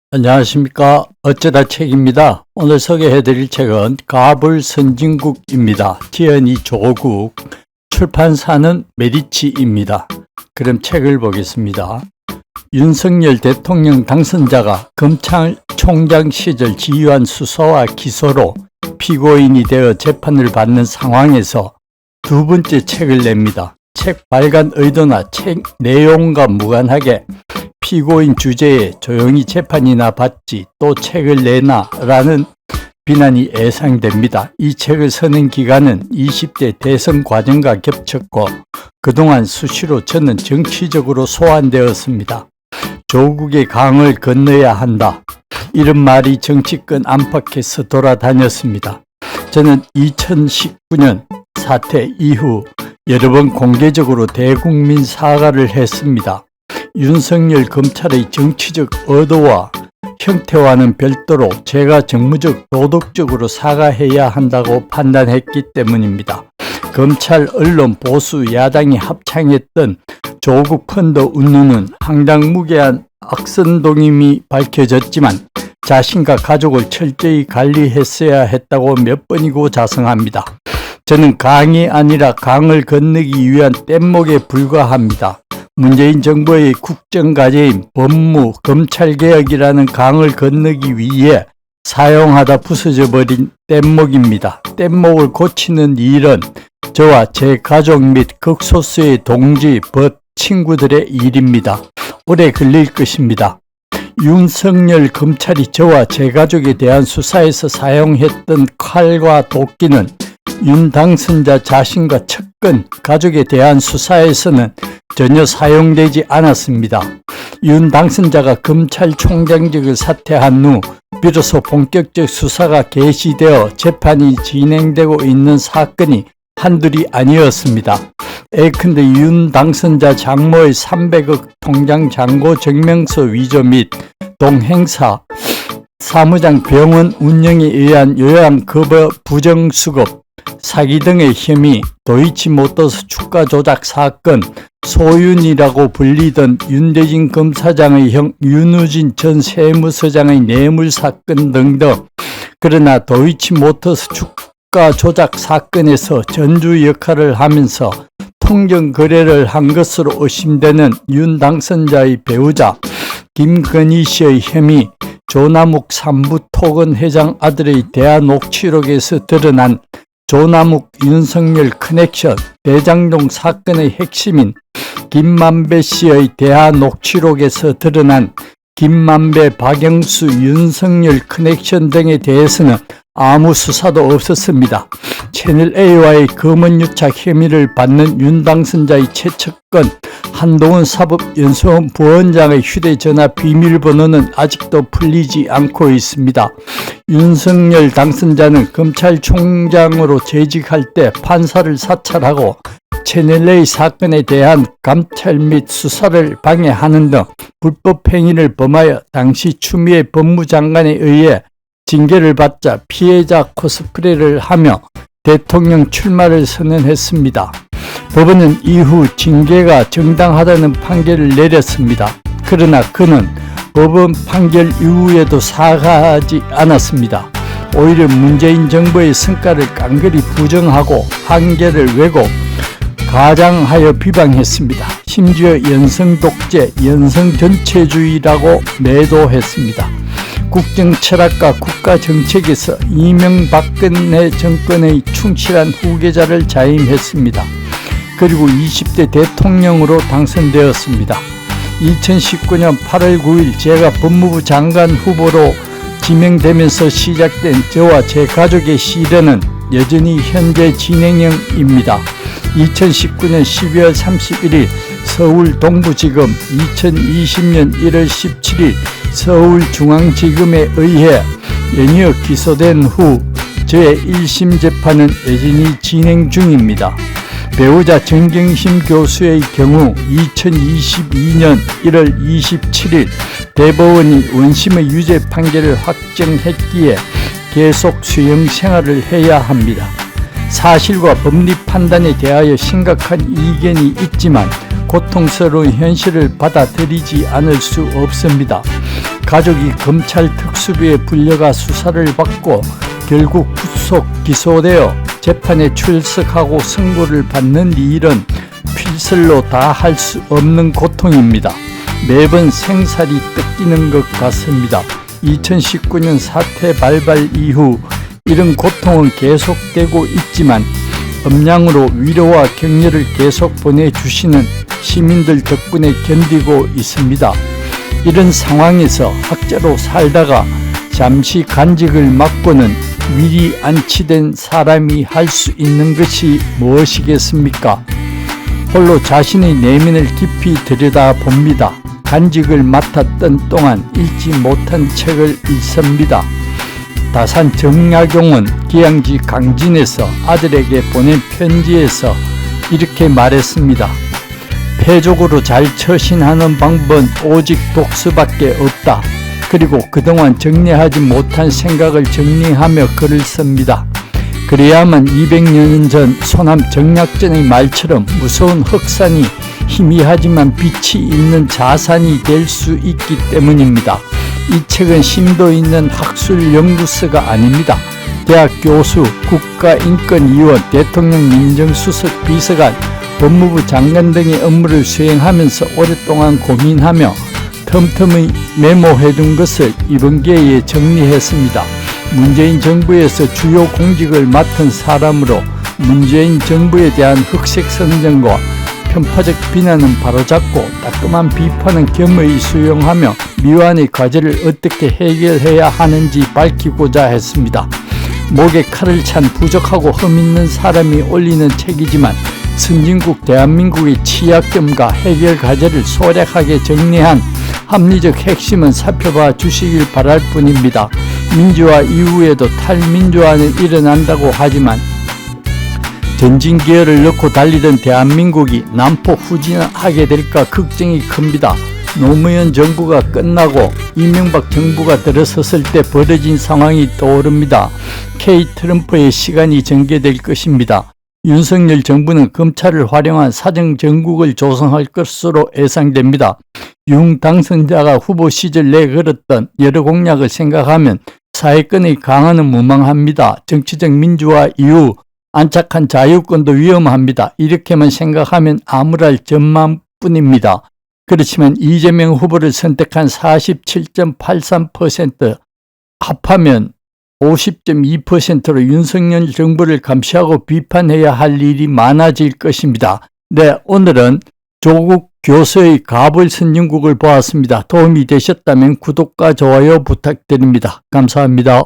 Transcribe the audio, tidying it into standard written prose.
안녕하십니까. 어쩌다 책입니다. 오늘 소개해드릴 책은 가불 선진국입니다. 지연이 조국, 출판사는 메디치입니다. 그럼 책을 보겠습니다. 윤석열 대통령 당선자가 검찰총장 시절 지휘한 수사와 기소로 피고인이 되어 재판을 받는 상황에서 두 번째 책을 냅니다. 책 발간 의도나 책 내용과 무관하게 피고인 주제에 조용히 재판이나 받지 또 책을 내나 라는 비난이 예상됩니다. 이 책을 쓰는 기간은 20대 대선 과정과 겹쳤고 그동안 수시로 저는 정치적으로 소환되었습니다. 조국의 강을 건너야 한다. 이런 말이 정치권 안팎에서 돌아다녔습니다. 저는 2019년 사태 이후 여러 번 공개적으로 대국민 사과를 했습니다. 윤석열 검찰의 정치적 의도와 형태와는 별도로 제가 정무적, 도덕적으로 사과해야 한다고 판단했기 때문입니다. 검찰, 언론, 보수, 야당이 합창했던 조국 펀드 운운은 황당무계한 악선동임이 밝혀졌지만 자신과 가족을 철저히 관리했어야 했다고 몇 번이고 자성합니다. 저는 강이 아니라 강을 건너기 위한 뗏목에 불과합니다. 문재인 정부의 국정과제인 법무, 검찰개혁이라는 강을 건너기 위해 사용하다 부서져 버린 뗏목입니다. 뗏목을 고치는 일은 저와 제 가족 및 극소수의 동지, 법, 친구들의 일입니다. 오래 걸릴 것입니다. 윤석열 검찰이 저와 제 가족에 대한 수사에서 사용했던 칼과 도끼는 윤 당선자 자신과 측근, 가족에 대한 수사에서는 전혀 사용되지 않았습니다. 윤 당선자가 검찰총장직을 사퇴한 후 비로소 본격적 수사가 개시되어 재판이 진행되고 있는 사건이 한둘이 아니었습니다. 예컨대 윤 당선자 장모의 300억 통장 잔고 증명서 위조 및 동행사, 사무장 병원 운영에 의한 요양급여 부정수급, 사기 등의 혐의, 도이치모터스 주가 조작 사건, 소윤이라고 불리던 윤대진 검사장의 형 윤우진 전 세무서장의 뇌물 사건 등등. 그러나 도이치모터스 주가 조작 사건에서 전주 역할을 하면서 통정 거래를 한 것으로 의심되는 윤 당선자의 배우자 김건희 씨의 혐의, 조남욱 삼부토건 회장 아들의 대화 녹취록에서 드러난 조남욱 윤석열 커넥션, 대장동 사건의 핵심인 김만배 씨의 대화 녹취록에서 드러난 김만배, 박영수, 윤석열 커넥션 등에 대해서는 아무 수사도 없었습니다. 채널A와의 검언유착 혐의를 받는 윤 당선자의 최측근 한동훈 사법연수원 부원장의 휴대전화 비밀번호는 아직도 풀리지 않고 있습니다. 윤석열 당선자는 검찰총장으로 재직할 때 판사를 사찰하고 채널A 사건에 대한 감찰 및 수사를 방해하는 등 불법 행위를 범하여 당시 추미애 법무장관에 의해 징계를 받자 피해자 코스프레를 하며 대통령 출마를 선언했습니다. 법원은 이후 징계가 정당하다는 판결을 내렸습니다. 그러나 그는 법원 판결 이후에도 사과하지 않았습니다. 오히려 문재인 정부의 성과를 깡그리 부정하고 한계를 왜곡, 가장하여 비방했습니다. 심지어 연성 독재, 연성 전체주의라고 매도했습니다. 국정 철학과 국가 정책에서 이명박근혜 정권의 충실한 후계자를 자임했습니다. 그리고 20대 대통령으로 당선되었습니다. 2019년 8월 9일 제가 법무부 장관 후보로 지명되면서 시작된 저와 제 가족의 시련은 여전히 현재 진행형입니다. 2019년 12월 31일 서울 동부지검, 2020년 1월 17일 서울중앙지검에 의해 연이어 기소된 후 저의 1심 재판은 여전히 진행 중입니다. 배우자 정경심 교수의 경우 2022년 1월 27일 대법원이 원심의 유죄 판결을 확정했기에 계속 수용 생활을 해야 합니다. 사실과 법리 판단에 대하여 심각한 이견이 있지만 고통스러운 현실을 받아들이지 않을 수 없습니다. 가족이 검찰 특수부에 불려가 수사를 받고 결국 구속 기소되어 재판에 출석하고 선고를 받는 이 일은 필설로 다 할 수 없는 고통입니다. 매번 생살이 뜯기는 것 같습니다. 2019년 사태 발발 이후 이런 고통은 계속되고 있지만 음량으로 위로와 격려를 계속 보내주시는 시민들 덕분에 견디고 있습니다. 이런 상황에서 학자로 살다가 잠시 간직을 맡고는 미리 안치된 사람이 할 수 있는 것이 무엇이겠습니까? 홀로 자신의 내면을 깊이 들여다봅니다. 간직을 맡았던 동안 읽지 못한 책을 읽습니다. 다산 정약용은 기양지 강진에서 아들에게 보낸 편지에서 이렇게 말했습니다. 패족으로 잘 처신하는 방법은 오직 독서밖에 없다. 그리고 그동안 정리하지 못한 생각을 정리하며 글을 씁니다. 그래야만 200년 전 소남 정약전의 말처럼 무서운 흑산이 희미하지만 빛이 있는 자산이 될 수 있기 때문입니다. 이 책은 심도 있는 학술 연구서가 아닙니다. 대학 교수, 국가인권위원, 대통령 민정수석 비서관, 법무부 장관 등의 업무를 수행하면서 오랫동안 고민하며 틈틈이 메모해둔 것을 이번 기회에 정리했습니다. 문재인 정부에서 주요 공직을 맡은 사람으로 문재인 정부에 대한 흑색 선전과 편파적 비난은 바로잡고 따끔한 비판은 겸허히 수용하며 미완의 과제를 어떻게 해결해야 하는지 밝히고자 했습니다. 목에 칼을 찬 부족하고 흠있는 사람이 올리는 책이지만 선진국 대한민국의 취약점과 해결 과제를 소략하게 정리한 합리적 핵심은 살펴봐 주시길 바랄 뿐입니다. 민주화 이후에도 탈민주화는 일어난다고 하지만 전진 기어를 넣고 달리던 대한민국이 난폭 후진하게 될까 걱정이 큽니다. 노무현 정부가 끝나고 이명박 정부가 들어섰을 때 벌어진 상황이 떠오릅니다. K 트럼프의 시간이 전개될 것입니다. 윤석열 정부는 검찰을 활용한 사정정국을 조성할 것으로 예상됩니다. 윤 당선자가 후보 시절 내걸었던 여러 공약을 생각하면 사회권의 강화는 무망합니다. 정치적 민주화 이후 안착한 자유권도 위험합니다. 이렇게만 생각하면 암울할 전망뿐입니다. 그렇지만 이재명 후보를 선택한 47.83%, 합하면 50.2%로 윤석열 정부를 감시하고 비판해야 할 일이 많아질 것입니다. 네, 오늘은 조국 교수의 가불 선진국을 보았습니다. 도움이 되셨다면 구독과 좋아요 부탁드립니다. 감사합니다.